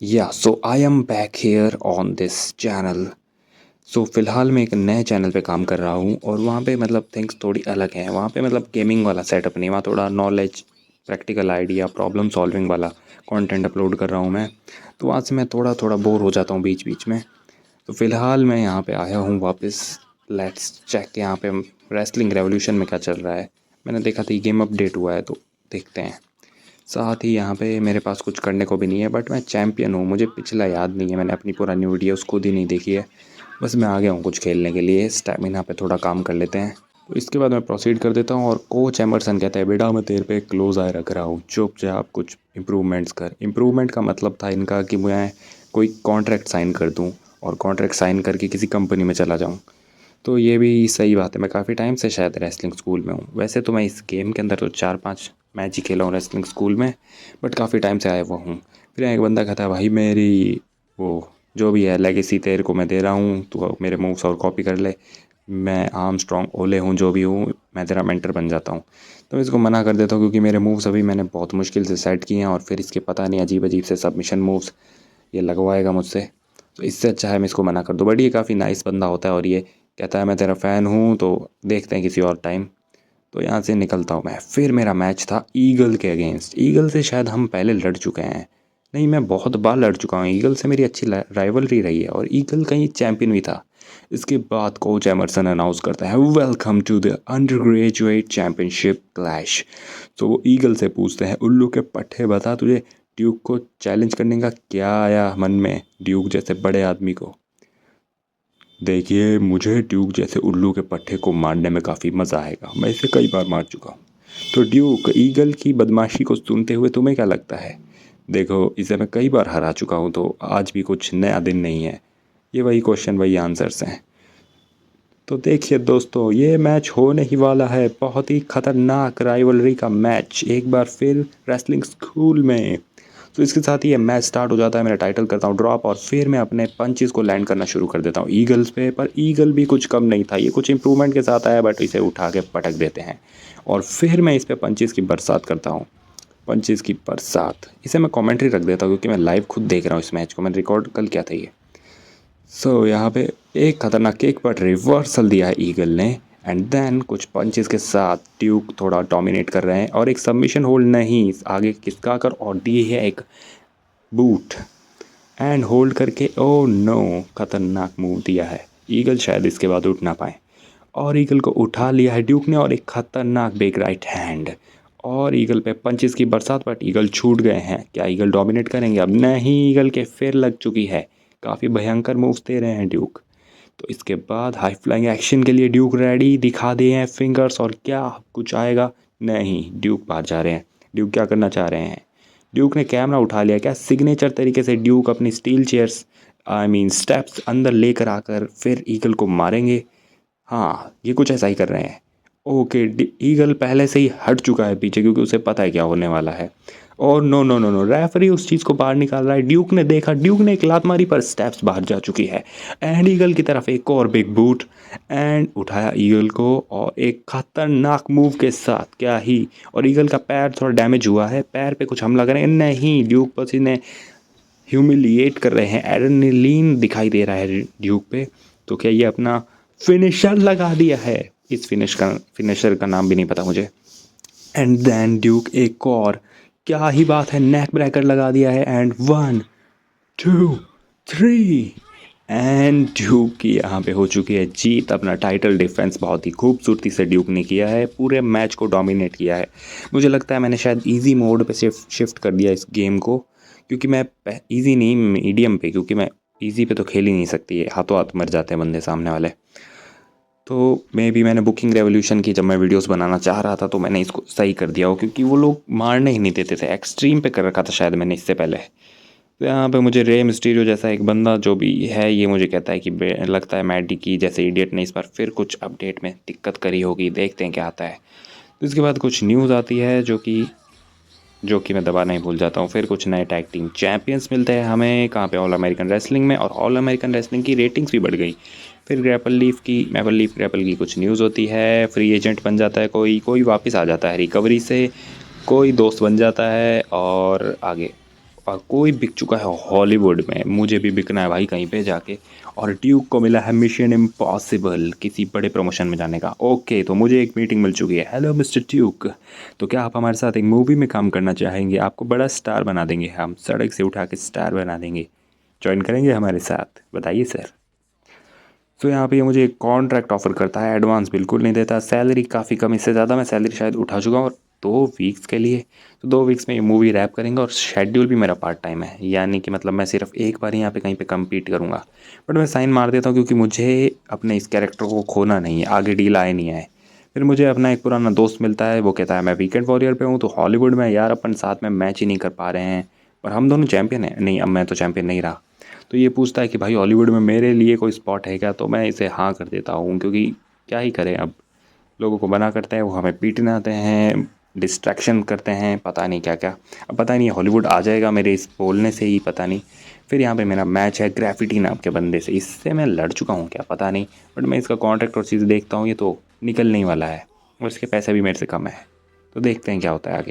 So I am back here on this channel. फ़िलहाल मैं एक नए चैनल पे काम कर रहा हूँ और वहाँ पे मतलब थिंग्स थोड़ी अलग हैं। वहाँ पे मतलब गेमिंग वाला सेटअप नहीं, वहाँ थोड़ा knowledge, practical idea, problem solving वाला कंटेंट अपलोड कर रहा हूँ मैं। तो वहाँ से मैं थोड़ा थोड़ा बोर हो जाता हूँ बीच बीच में। तो फ़िलहाल मैं यहाँ पे आया हूँ वापस। लेट्स चेक यहाँ पे रेसलिंग रेवोल्यूशन में क्या चल रहा है। मैंने देखा था ये गेम अपडेट हुआ है तो देखते हैं। साथ ही यहाँ पे मेरे पास कुछ करने को भी नहीं है, बट मैं चैम्पियन हूँ। मुझे पिछला याद नहीं है, मैंने अपनी पुरानी वीडियोस खुद ही नहीं देखी है। बस मैं आ गया हूँ कुछ खेलने के लिए। स्टैमिना पे थोड़ा काम कर लेते हैं। तो इसके बाद मैं प्रोसीड कर देता हूँ और कोच एमरसन कहता है, बेटा मैं तेरे पे क्लोज आए रख रहा हूँ, चुपचाप कुछ इम्प्रूवमेंट्स कर। इम्प्रूवमेंट का मतलब था इनका कि मैं कोई कॉन्ट्रैक्ट साइन कर दूँ और कॉन्ट्रैक्ट साइन करके किसी कंपनी में चला जाऊँ। तो ये भी सही बात है। मैं काफ़ी टाइम से शायद रेसलिंग स्कूल में हूँ। वैसे तो मैं इस गेम के अंदर तो 4-5 मैच ही खेला हूँ रेसलिंग स्कूल में, बट काफ़ी टाइम से आया हुआ हूँ। फिर एक बंदा कहता है, भाई मेरी वो जो भी है लेगेसी तेरे को मैं दे रहा हूँ, तो मेरे मूव्स और कॉपी कर ले। मैं आर्मस्ट्रॉन्ग ओले हूँ जो भी हूँ, मैं तेरा मेंटर बन जाता हूँ। तो इसको मना कर देता हूँ क्योंकि मेरे मूव्स अभी मैंने बहुत मुश्किल से सेट किए हैं और फिर इसके पता नहीं अजीब अजीब से सबमिशन मूव्स ये लगवाएगा मुझसे। तो इससे अच्छा है मैं इसको मना कर दूँ। बट ये काफ़ी नाइस बंदा होता है और ये कहता है मैं तेरा फ़ैन हूँ, तो देखते हैं किसी और टाइम। तो यहाँ से निकलता हूँ मैं। फिर मेरा मैच था ईगल के अगेंस्ट। ईगल से शायद हम पहले लड़ चुके हैं। नहीं, मैं बहुत बार लड़ चुका हूँ ईगल से, मेरी अच्छी राइवलरी रही है और ईगल कहीं चैंपियन भी था। इसके बाद कोच एमरसन अनाउंस करता है, welcome to the undergraduate championship clash. तो वो ईगल से पूछते हैं, उल्लू के पट्टे बता तुझे ड्यूक को चैलेंज करने का क्या आया मन में, ड्यूक जैसे बड़े आदमी को। देखिए, मुझे ड्यूक जैसे उल्लू के पट्टे को मारने में काफ़ी मज़ा आएगा, मैं इसे कई बार मार चुका हूँ। तो ड्यूक, ईगल की बदमाशी को सुनते हुए तुम्हें क्या लगता है? देखो, इसे मैं कई बार हरा चुका हूँ तो आज भी कुछ नया दिन नहीं है। ये वही क्वेश्चन वही आंसर्स हैं। तो देखिए दोस्तों, ये मैच होने ही वाला है, बहुत ही खतरनाक राइवलरी का मैच एक बार फिर रेसलिंग स्कूल में। तो इसके साथ ही ये मैच स्टार्ट हो जाता है। मेरा टाइटल करता हूँ ड्रॉप और फिर मैं अपने पंचेस को लैंड करना शुरू कर देता हूँ ईगल्स पे। पर ईगल भी कुछ कम नहीं था, ये कुछ इंप्रूवमेंट के साथ आया, बट इसे उठा के पटक देते हैं और फिर मैं इस पे पंचेस की बरसात करता हूँ। पंचेस की बरसात, इसे मैं कमेंट्री रख देता हूँ क्योंकि मैं लाइव खुद देख रहा हूँ इस मैच को। मैंने रिकॉर्ड कल किया था ये। यहाँ पे एक खतरनाक किक पर रिवर्सल दिया है ईगल ने एंड देन कुछ पंचेस के साथ ड्यूक थोड़ा डोमिनेट कर रहे हैं और एक सबमिशन होल्ड नहीं, आगे खिसका कर और दी है एक बूट एंड होल्ड करके। ओ नो, खतरनाक मूव दिया है। ईगल शायद इसके बाद उठ ना पाए और ईगल को उठा लिया है ड्यूक ने और एक खतरनाक बेक राइट हैंड और ईगल पे पंचेस की बरसात। बट ईगल छूट गए हैं। क्या ईगल डोमिनेट करेंगे? अब नहीं, ईगल के फिर लग चुकी है। काफ़ी भयंकर मूव्स दे रहे हैं ड्यूक। तो इसके बाद हाई फ्लाइंग एक्शन के लिए ड्यूक रेडी, दिखा दिए हैं फिंगर्स और क्या कुछ आएगा? नहीं, ड्यूक बाहर जा रहे हैं। ड्यूक क्या करना चाह रहे हैं? ड्यूक ने कैमरा उठा लिया। क्या सिग्नेचर तरीके से ड्यूक अपनी steel chairs, I mean steps अंदर लेकर आकर फिर ईगल को मारेंगे? हाँ, ये कुछ ऐसा ही कर रहे हैं। ओके, ईगल पहले से ही हट चुका है पीछे क्योंकि उसे पता है क्या होने वाला है। और no no no no, referee उस चीज़ को बाहर निकाल रहा है। ड्यूक ने देखा, ड्यूक ने एक लात मारी पर स्टेप्स बाहर जा चुकी है एंड ईगल की तरफ एक और बिग बूट एंड उठाया ईगल को और एक खतरनाक मूव के साथ। क्या ही, और ईगल का पैर थोड़ा डैमेज हुआ है, पैर पे कुछ हमला करें नहीं, ड्यूक बस इन्हें ह्यूमिलिएट कर रहे हैं। एड्रेनलिन दिखाई दे रहा है ड्यूक पे। तो क्या ये अपना फिनिशर लगा दिया है? इस फिनिशर का नाम भी नहीं पता मुझे। एंड देन ड्यूक एक और, क्या ही बात है, नेक ब्रेकर लगा दिया है एंड 1 2 3 एंड ड्यूक की यहाँ पे हो चुकी है जीत। अपना टाइटल डिफेंस बहुत ही खूबसूरती से ड्यूक ने किया है, पूरे मैच को डोमिनेट किया है। मुझे लगता है मैंने शायद इजी मोड पे शिफ्ट कर दिया इस गेम को, क्योंकि मैं इजी नहीं, मीडियम पे, क्योंकि मैं इजी पे तो खेल ही नहीं सकती है, हाथों हाथ मर जाते हैं बंदे सामने वाले। तो मैंने बुकिंग रेवोल्यूशन की जब मैं वीडियोस बनाना चाह रहा था तो मैंने इसको सही कर दिया हो, क्योंकि वो लोग मारने ही नहीं देते थे। एक्सट्रीम पे कर रखा था शायद मैंने इससे पहले। तो यहाँ पे मुझे रे मिस्टीरियो जैसा एक बंदा जो भी है ये मुझे कहता है कि लगता है मैडी की जैसे इडियट ने इस बार फिर कुछ अपडेट में दिक्कत करी होगी, देखते हैं क्या आता है। तो इसके बाद कुछ न्यूज़ आती है जो कि मैं दबाना ही भूल जाता हूँ। फिर कुछ नए टैग टीम चैंपियंस मिलते हैं हमें, कहाँ पे, ऑल अमेरिकन रेसलिंग में, और ऑल अमेरिकन रेसलिंग की रेटिंग्स भी बढ़ गई। फिर मैपल लीफ ग्रैपल की कुछ न्यूज़ होती है। फ्री एजेंट बन जाता है कोई, कोई वापस आ जाता है रिकवरी से, कोई दोस्त बन जाता है और आगे और कोई बिक चुका है हॉलीवुड में, मुझे भी बिकना है भाई कहीं पे जाके। और ड्यूक को मिला है मिशन इम्पॉसिबल किसी बड़े प्रमोशन में जाने का। ओके, तो मुझे एक मीटिंग मिल चुकी है। हेलो मिस्टर ड्यूक, तो क्या आप हमारे साथ एक मूवी में काम करना चाहेंगे? आपको बड़ा स्टार बना देंगे, हम सड़क से उठा के स्टार बना देंगे। ज्वाइन करेंगे हमारे साथ? बताइए सर। तो यहाँ पे ये मुझे एक कॉन्ट्रैक्ट ऑफर करता है, एडवांस बिल्कुल नहीं देता, सैलरी काफ़ी कम, इससे ज़्यादा मैं सैलरी शायद उठा चुका हूँ। और 2 वीक्स के लिए, तो 2 वीक्स में ये मूवी रैप करेंगे और शेड्यूल भी मेरा पार्ट टाइम है, यानी कि मतलब मैं सिर्फ एक बार ही यहाँ पे कहीं पे कम्पीट करूँगा। बट मैं साइन मार देता हूँ क्योंकि मुझे अपने इस कैरेक्टर को खोना नहीं है, आगे डील आए नहीं आए। फिर मुझे अपना एक पुराना दोस्त मिलता है, वो कहता है मैं वीकेंड वॉरियर पे हूँ, तो हॉलीवुड में यार अपन साथ में मैच ही नहीं कर पा रहे हैं, पर हम दोनों चैंपियन हैं। नहीं, अब मैं तो चैंपियन नहीं रहा। तो ये पूछता है कि भाई हॉलीवुड में मेरे लिए कोई स्पॉट है क्या? तो मैं इसे हाँ कर देता हूँ, क्योंकि क्या ही करें अब। लोगों को मना करते हैं, वो हमें पीटने आते हैं, डिस्ट्रैक्शन करते हैं, पता नहीं क्या क्या। अब पता नहीं हॉलीवुड आ जाएगा मेरे इस बोलने से ही, पता नहीं। फिर यहाँ पे मेरा मैच है ग्रेफिटी नाम के बंदे से, इससे मैं लड़ चुका हूँ क्या पता नहीं। बट मैं इसका कॉन्ट्रैक्ट और चीज़ देखता हूँ, ये तो निकलने ही वाला है और इसके पैसे भी मेरे से कम है। तो देखते हैं क्या होता है आगे।